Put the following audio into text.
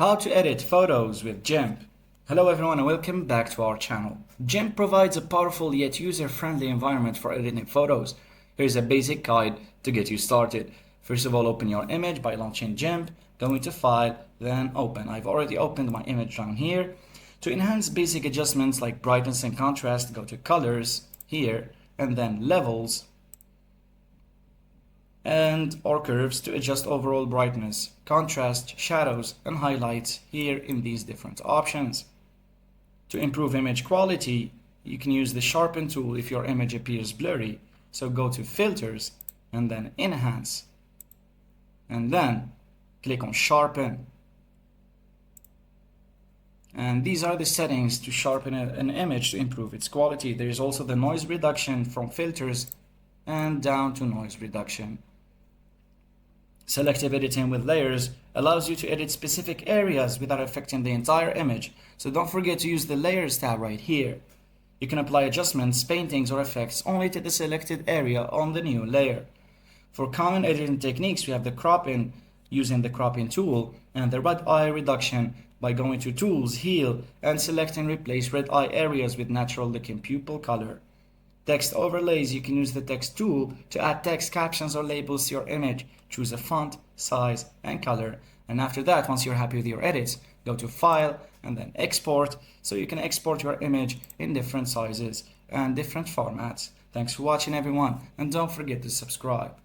How to edit photos with GIMP. Hello everyone and welcome back to our channel. GIMP provides a powerful yet user-friendly environment for editing photos. Here's a basic guide to get you started. First of all, open your image by launching GIMP, go into File, then Open. I've already opened my image down here. To enhance basic adjustments like brightness and contrast, go to Colors here, and then Levels, or curves to adjust overall brightness, contrast, shadows, and highlights here in these different options. To improve image quality, you can use the Sharpen tool if your image appears blurry. So go to Filters and then Enhance, and then click on Sharpen. And these are the settings to sharpen an image to improve its quality. There is also the noise reduction from filters and down to noise reduction. Selective editing with layers allows you to edit specific areas without affecting the entire image, so don't forget to use the Layers tab right here. You can apply adjustments, paintings, or effects only to the selected area on the new layer. For common editing techniques, we have the cropping using the cropping tool and the red eye reduction by going to Tools, Heal, and selecting Replace red eye areas with natural looking pupil color. Text overlays, you can use the text tool to add text, captions, or labels to your image. Choose a font, size, and color. And after that, once you're happy with your edits, go to File and then Export, so you can export your image in different sizes and different formats. Thanks for watching everyone, and don't forget to subscribe.